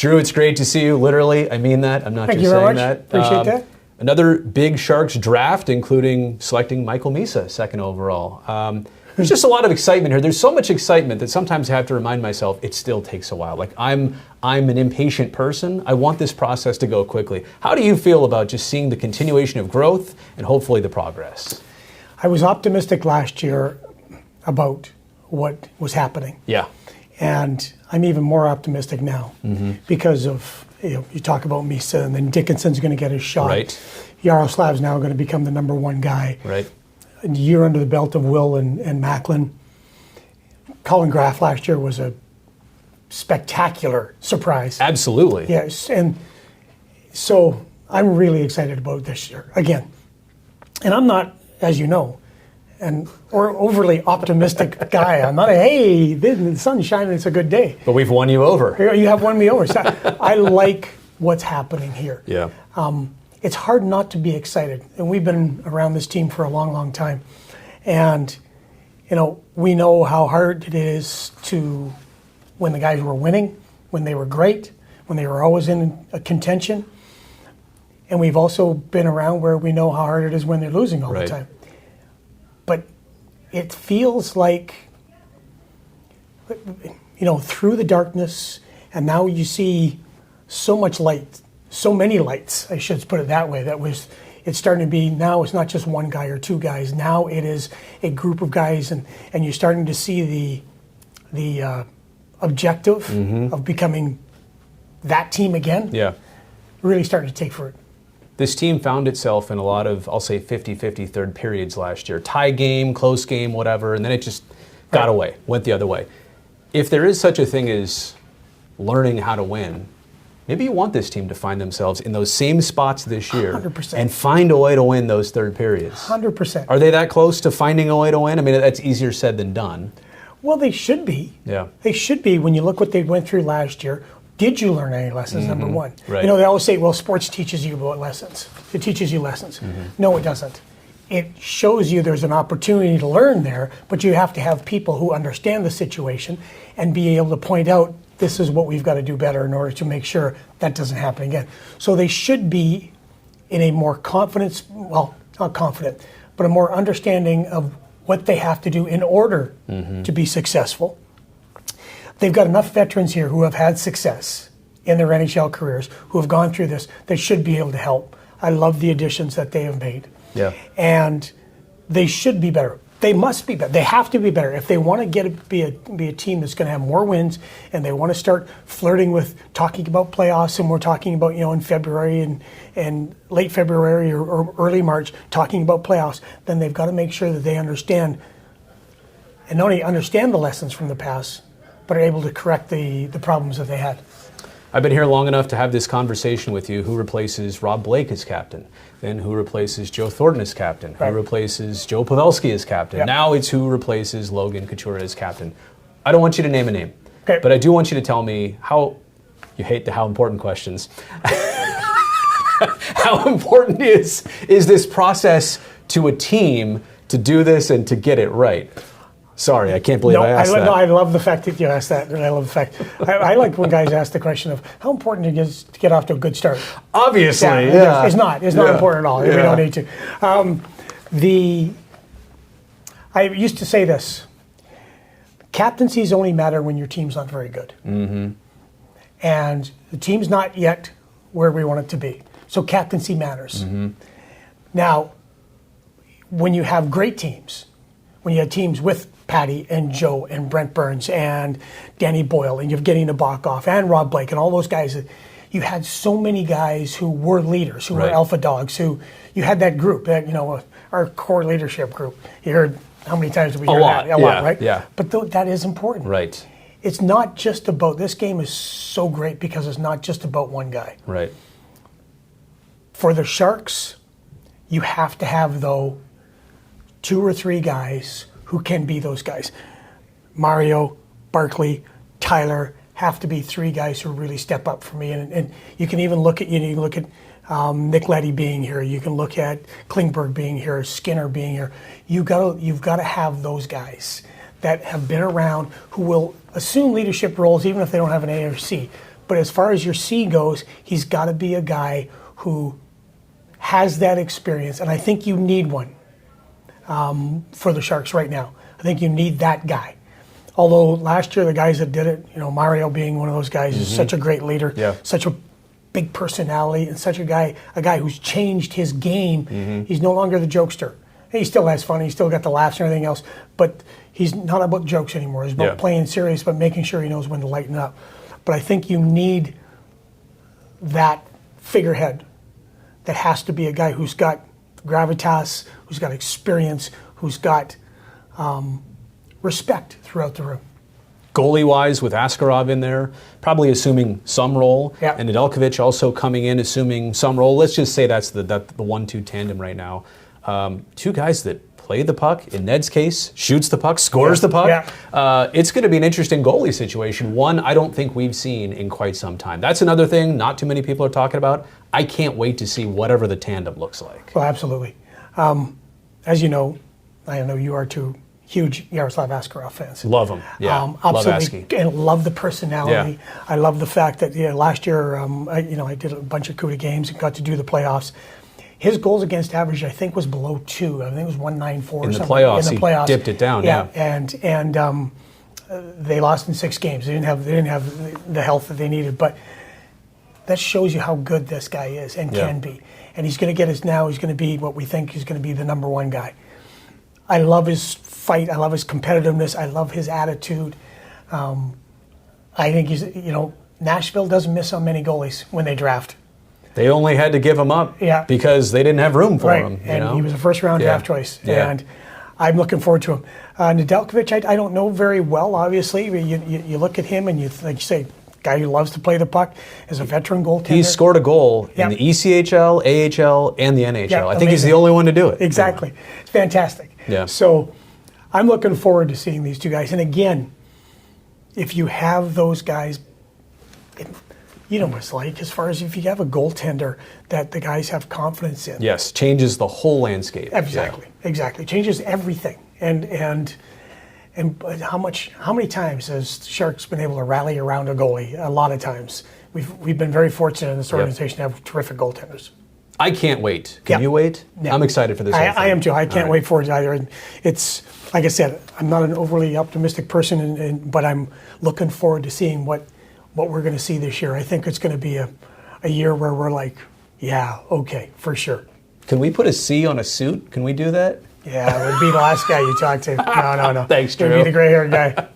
Drew, it's great to see you. Literally, I mean that. I'm not Thank just you very saying much. that. Appreciate that. Another big Sharks draft, including selecting Michael Misa, second overall. There's just a lot of excitement here. There's so much excitement that sometimes I have to remind myself it still takes a while. Like I'm an impatient person. I want this process to go quickly. How do you feel about just seeing the continuation of growth and hopefully the progress? I was optimistic last year about what was happening. Yeah. And I'm even more optimistic now because of, you talk about Misa, and then Dickinson's going to get his shot. Right. Yaroslav's now going to become the number one guy. Right. A year under the belt of Will and Macklin. Colin Graff last year was a spectacular surprise. Absolutely. Yes, and so I'm really excited about this year again. And I'm not, as you know, or overly optimistic guy. I'm not hey, the sun's shining, it's a good day. But we've won you over. You have won me over. So I like what's happening here. Yeah. It's hard not to be excited. And we've been around this team for a long, long time. And, we know how hard it is to, when the guys were winning, when they were great, when they were always in a contention. And we've also been around where we know how hard it is when they're losing all the time. But it feels like, through the darkness, and now you see so much light, so many lights, I should put it that way, it's starting to be, now it's not just one guy or two guys, now it is a group of guys, and you're starting to see the objective of becoming that team again. Yeah. Really starting to take fruit. This team found itself in a lot of, I'll say, 50-50 third periods last year. Tie game, close game, whatever, and then it just got away, went the other way. If there is such a thing as learning how to win, maybe you want this team to find themselves in those same spots this year 100%. And find a way to win those third periods. 100%. Are they that close to finding a way to win? I mean, that's easier said than done. Well, they should be. Yeah. They should be when you look what they went through last year. Did you learn any lessons, number one? Right. They always say, well, sports teaches you about lessons. It teaches you lessons. No, it doesn't. It shows you there's an opportunity to learn there, but you have to have people who understand the situation and be able to point out this is what we've got to do better in order to make sure that doesn't happen again. So they should be in a more confidence, well, not confident, but a more understanding of what they have to do in order to be successful. They've got enough veterans here who have had success in their NHL careers, who have gone through this, that should be able to help. I love the additions that they have made. Yeah. And they should be better. They must be better. They have to be better. If they want to be a team that's going to have more wins, and they want to start flirting with talking about playoffs, and we're talking about, in February and late February or early March, talking about playoffs, then they've got to make sure that they understand, and not only understand the lessons from the past, but are able to correct the problems that they had. I've been here long enough to have this conversation with you. Who replaces Rob Blake as captain? Then who replaces Joe Thornton as captain? Right. Who replaces Joe Pavelski as captain? Yep. Now it's who replaces Logan Couture as captain. I don't want you to name a name, Okay. but I do want you to tell me how, you hate the how important questions, how important is this process to a team to do this and to get it right? Sorry, I can't believe I asked that. No, I love the fact that you asked that, and I love the fact. I like when guys ask the question of how important it is to get off to a good start. Obviously, yeah. It's not important at all. Yeah. We don't need to. I used to say this: captaincies only matter when your team's not very good, and the team's not yet where we want it to be. So captaincy matters. Now, when you have great teams, when you have teams with Patty and Joe and Brent Burns and Danny Boyle and you're getting Nabokov and Rob Blake and all those guys, you had so many guys who were leaders, who were alpha dogs, who you had that group, that our core leadership group. You heard how many times did we hear that? A lot, right? Yeah. But that is important. Right. It's not just about, this game is so great because it's not just about one guy. Right. For the Sharks, you have to have, though, 2 or 3 guys who can be those guys. Mario, Barkley, Tyler have to be 3 guys who really step up for me. And you can even look at Nick Leddy being here. You can look at Klingberg being here, Skinner being here. You've got to have those guys that have been around who will assume leadership roles even if they don't have an A or C. But as far as your C goes, he's got to be a guy who has that experience, and I think you need one for the Sharks right now. I think you need that guy. Although last year the guys that did it, Mario being one of those guys, is such a great leader, such a big personality, and such a guy who's changed his game. He's no longer the jokester. He still has fun. He's still got the laughs and everything else, but he's not about jokes anymore. He's about playing serious, but making sure he knows when to lighten up. But I think you need that figurehead that has to be a guy who's got gravitas, who's got experience, who's got respect throughout the room. Goalie-wise, with Askarov in there, probably assuming some role, and Nedeljkovic also coming in, assuming some role. Let's just say that's the 1-2 tandem right now. Two guys that play the puck, in Ned's case, shoots the puck, scores the puck. It's going to be an interesting goalie situation, one I don't think we've seen in quite some time. That's another thing not too many people are talking about. I can't wait to see whatever the tandem looks like. Well, absolutely. As you know, I know you are too, huge Yaroslav Askarov fans. Love him. Yeah, absolutely. Love Asky. And love the personality. I love the fact that last year, I did a bunch of CUDA games and got to do the playoffs. His goals against average, I think, was below 2. I think it was 1.94 in the playoffs. In the playoffs, he dipped it down. And they lost in 6 games. They didn't have the health that they needed. But that shows you how good this guy is and can be. And he's going to get us now. He's going to be what we think he's going to be, the number 1 guy. I love his fight. I love his competitiveness. I love his attitude. I think he's, Nashville doesn't miss on many goalies when they draft. They only had to give him up because they didn't have room for him. And he was a first-round draft choice. And I'm looking forward to him. Nedeljkovic, I don't know very well, obviously. You look at him and like you say, guy who loves to play the puck, is a veteran goaltender. He's scored a goal in the ECHL, AHL, and the NHL. I think he's the only one to do it. Exactly. It's fantastic. So I'm looking forward to seeing these two guys. And again, if you have those guys, you know what it's like as far as if you have a goaltender that the guys have confidence in. Yes, changes the whole landscape. Exactly. Changes everything. And how many times has Sharks been able to rally around a goalie? A lot of times. We've been very fortunate in this organization to have terrific goaltenders. I can't wait. Can you wait? Yeah. I'm excited for this. I am too. I can't wait for it either. And it's, like I said, I'm not an overly optimistic person, but I'm looking forward to seeing what we're going to see this year. I think it's going to be a year where we're like, okay, for sure. Can we put a C on a suit? Can we do that? Yeah, it would be the last guy you talk to. No. Thanks, Drew. It would be the gray-haired guy.